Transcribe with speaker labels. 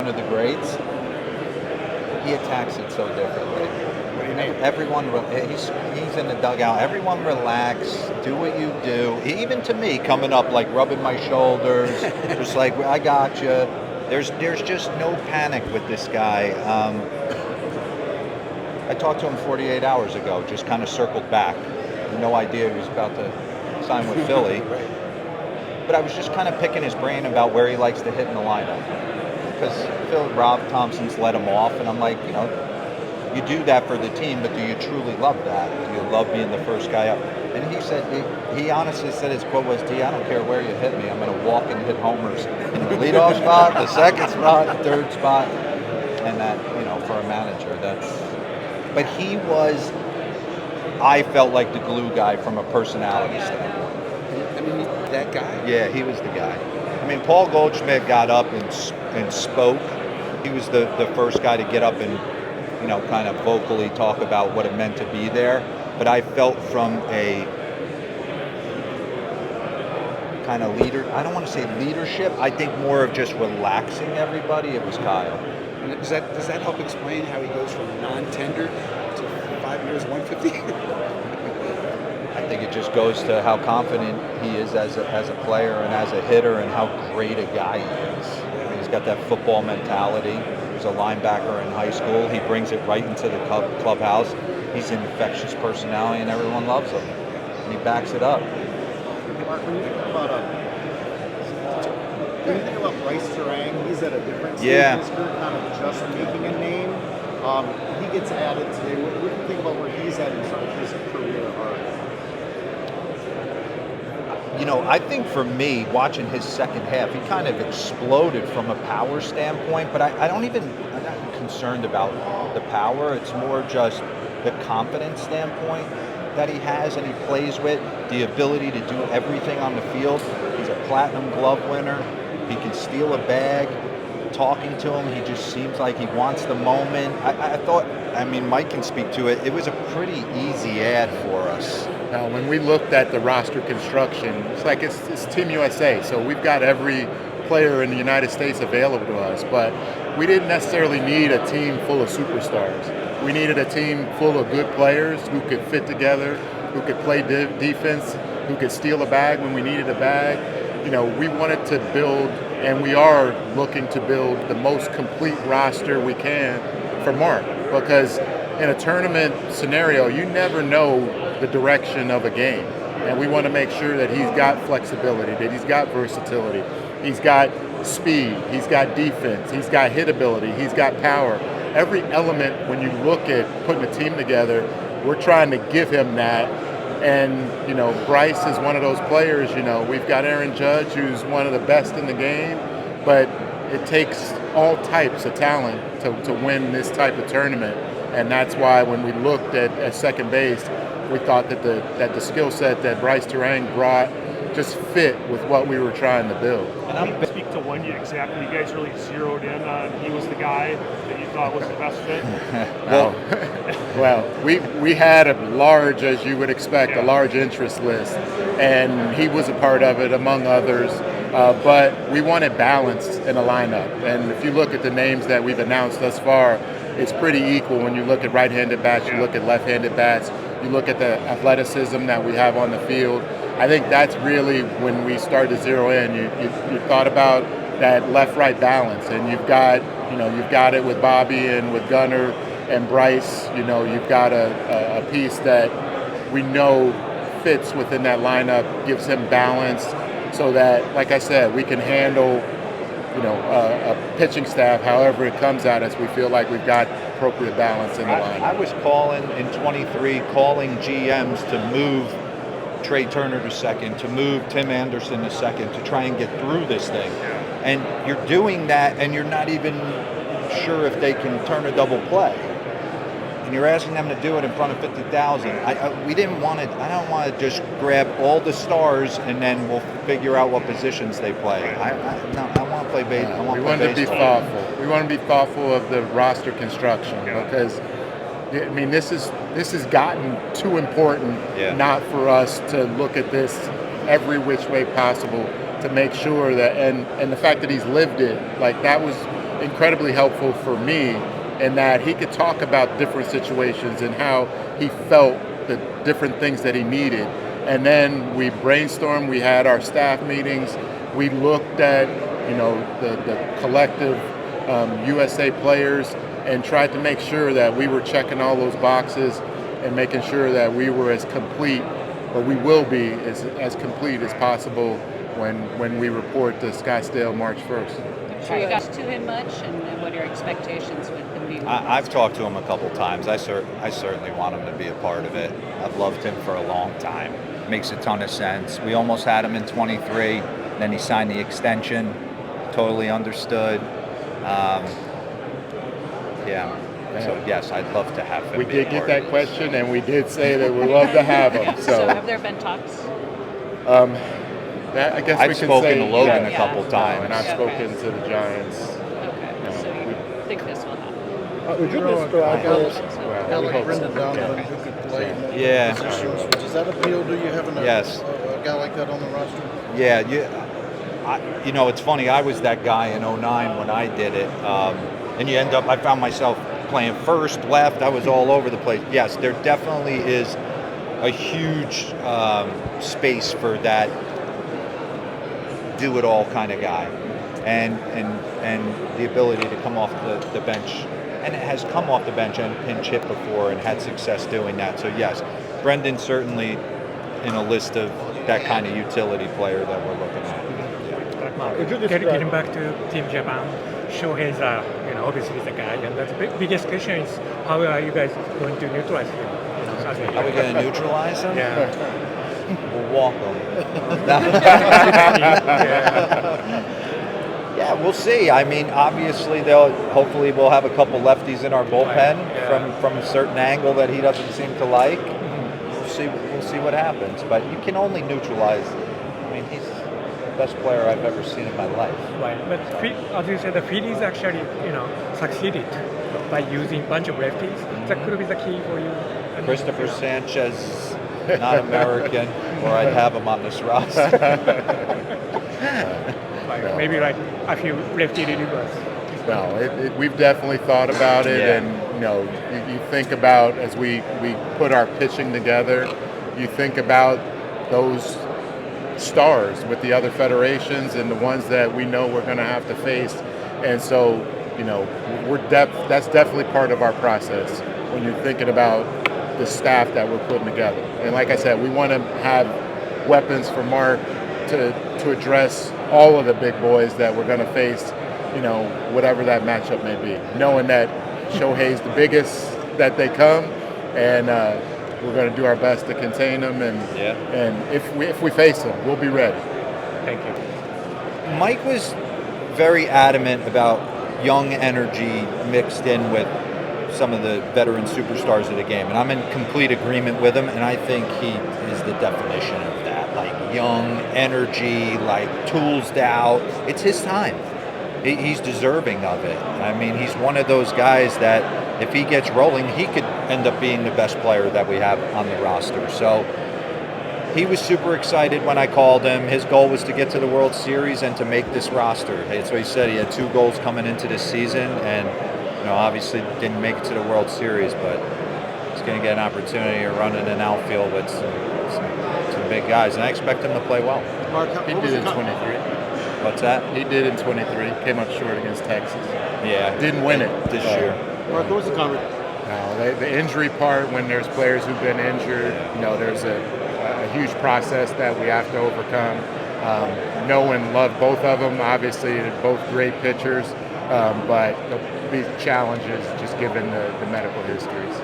Speaker 1: of the greats, he attacks it so differently.
Speaker 2: What do you mean?
Speaker 1: Everyone, he's in the dugout. Everyone relax, do what you do. Even to me, coming up, like rubbing my shoulders, just like, I got you. There's just no panic with this guy. I talked to him 48 hours ago, just kind of circled back. No idea he was about to sign with Philly.
Speaker 2: Right.
Speaker 1: But I was just kind of picking his brain about where he likes to hit in the lineup. Because Rob Thompson's let him off, and I'm like, you do that for the team, but do you truly love that? Do you love being the first guy up? And he said, he honestly said his quote was, I don't care where you hit me, I'm going to walk and hit homers in the leadoff spot, the second spot, the third spot. And that, for a manager, but he was, I felt like the glue guy from a personality standpoint.
Speaker 2: I mean, that guy?
Speaker 1: Yeah, he was the guy. I mean, Paul Goldschmidt got up and spoke. He was the first guy to get up and, kind of vocally talk about what it meant to be there. But I felt from a kind of leader, I don't want to say leadership, I think more of just relaxing everybody, it was Kyle.
Speaker 2: And does that help explain how he goes from non-tender to 5 years, 150?
Speaker 1: I think it just goes to how confident he is as a player and as a hitter, and how great a guy he is. I mean, he's got that football mentality. He was a linebacker in high school. He brings it right into the clubhouse. He's an infectious personality, and everyone loves him. And he backs it up.
Speaker 3: Mark, when you think about Bryce Terang, he's at a different stage in his career, kind of just making a name. He gets added today. What do you think about where he's at in sort of his career arc?
Speaker 1: I think for me, watching his second half, he kind of exploded from a power standpoint, but I'm not concerned about the power. It's more just the confidence standpoint that he has and he plays with, the ability to do everything on the field. He's a platinum glove winner. He can steal a bag. Talking to him, he just seems like he wants the moment. I thought, Mike can speak to it, it was a pretty easy ad for us.
Speaker 4: Now, when we looked at the roster construction, it's like it's Team USA, so we've got every player in the United States available to us, but we didn't necessarily need a team full of superstars. We needed a team full of good players who could fit together, who could play defense, who could steal a bag when we needed a bag. We wanted to build, and we are looking to build the most complete roster we can for Mark, because in a tournament scenario, you never know the direction of a game. And we want to make sure that he's got flexibility, that he's got versatility, he's got speed, he's got defense, he's got hit ability, he's got power. Every element, when you look at putting a team together, we're trying to give him that. And, Bryce is one of those players, we've got Aaron Judge, who's one of the best in the game, but it takes all types of talent to win this type of tournament. And that's why when we looked at second base, we thought that the skill set that Bryce Terang brought just fit with what we were trying to build.
Speaker 5: And I'm speak to when you guys really zeroed in on he was the guy that you thought was the best fit.
Speaker 4: Well, we had a large, as you would expect, a large interest list, and he was a part of it among others. But we wanted balance in a lineup, and if you look at the names that we've announced thus far, it's pretty equal. When you look at right-handed bats, you look at left-handed bats, you look at the athleticism that we have on the field. I think that's really when we started to zero in. You thought about that left-right balance, and you've got it with Bobby and with Gunnar and Bryce. You've got a piece that we know fits within that lineup, gives him balance, so that, like I said, we can handle a pitching staff however it comes at us. We feel like we've got appropriate balance in the lineup.
Speaker 1: I was calling in 23, calling GMs to move Trey Turner to second, to move Tim Anderson to second, to try and get through this thing. And you're doing that, and you're not even sure if they can turn a double play. And you're asking them to do it in front of 50,000. I don't want to just grab all the stars and then we'll figure out what positions they play. I want to play baseball.
Speaker 4: We want to be thoughtful. We want to be thoughtful of the roster construction because, this has gotten too important not for us to look at this every which way possible to make sure that, and the fact that he's lived it, like that was incredibly helpful for me in that he could talk about different situations and how he felt the different things that he needed. And then we brainstormed, we had our staff meetings, we looked at, the collective USA players and tried to make sure that we were checking all those boxes and making sure that we were as complete, or we will be as complete as possible when we report to Scottsdale March 1st.
Speaker 6: Sure, you got to him much, and what are your expectations with him being?
Speaker 1: I've talked to him a couple times. I certainly want him to be a part of it. I've loved him for a long time. Makes a ton of sense. We almost had him in 23, then he signed the extension. Totally understood. So yes, I'd love to have him.
Speaker 4: We did get that question, and we did say that we love to have him.
Speaker 6: So have there been talks?
Speaker 4: I guess
Speaker 1: I've
Speaker 4: we can
Speaker 1: spoken
Speaker 4: say
Speaker 1: to Logan a
Speaker 6: yeah.
Speaker 1: couple times.
Speaker 4: and I've spoken to the Giants.
Speaker 6: Okay, so you think this will happen?
Speaker 3: Would you describe
Speaker 4: Well, we hope
Speaker 3: Brendan
Speaker 4: so.
Speaker 3: Donovan, who could play in multiple
Speaker 1: Yeah.
Speaker 3: positions? Does that appeal to you, having a guy like that on the roster?
Speaker 1: Yeah, it's funny. I was that guy in 09 when I did it, and I found myself playing first, left. I was all over the place. Yes, there definitely is a huge space for that do-it-all kind of guy, and the ability to come off the bench, and it has come off the bench and pinch hit before and had success doing that. So yes, Brendan's certainly in a list of that kind of utility player that we're looking at.
Speaker 7: Getting back to Team Japan, Shohei is obviously the guy, and the biggest question is how are you guys going to neutralize him?
Speaker 1: Are we going to neutralize him?
Speaker 7: Yeah.
Speaker 1: We'll walk him. Yeah, we'll see. I mean, obviously, hopefully we'll have a couple lefties in our bullpen from a certain angle that he doesn't seem to like. We'll see what happens. But you can only neutralize. I mean, he's the best player I've ever seen in my life.
Speaker 7: Right, but as you said, the Phillies actually succeeded by using a bunch of lefties. That could be the key for you.
Speaker 1: Christopher Sanchez, not American, or I'd have him on this roster.
Speaker 7: Maybe like a few lefty relievers.
Speaker 4: No, we've definitely thought about it,
Speaker 1: Yeah.
Speaker 4: and you think about as we put our pitching together, you think about those stars with the other federations and the ones that we know we're going to have to face, and so that's definitely part of our process when you're thinking about the staff that we're putting together. And like I said, we want to have weapons for Mark to address all of the big boys that we're going to face, whatever that matchup may be. Knowing that Shohei's the biggest that they come, and we're going to do our best to contain them. And if we face them, we'll be ready.
Speaker 7: Thank you.
Speaker 1: Mike was very adamant about young energy mixed in with some of the veteran superstars of the game, and I'm in complete agreement with him, and I think he is the definition of that, like young energy, like tools out. It's his time. He's deserving of it. I mean, he's one of those guys that if he gets rolling, he could end up being the best player that we have on the roster. So he was super excited when I called him. His goal was to get to the World Series and to make this roster. That's what he said. He had 2 goals coming into this season, and obviously didn't make it to the World Series, but he's going to get an opportunity to run in an outfield with some big guys, and I expect him to play well.
Speaker 3: Mark,
Speaker 4: He did in 23.
Speaker 1: What's that?
Speaker 4: He did in 23. Came up short against Texas.
Speaker 1: Yeah.
Speaker 4: Didn't win it
Speaker 1: this year.
Speaker 3: Mark, what was the conversation?
Speaker 4: The injury part, when there's players who've been injured, there's a huge process that we have to overcome. Know and love both of them. Obviously, they're both great pitchers, but there'll be challenges just given the medical histories.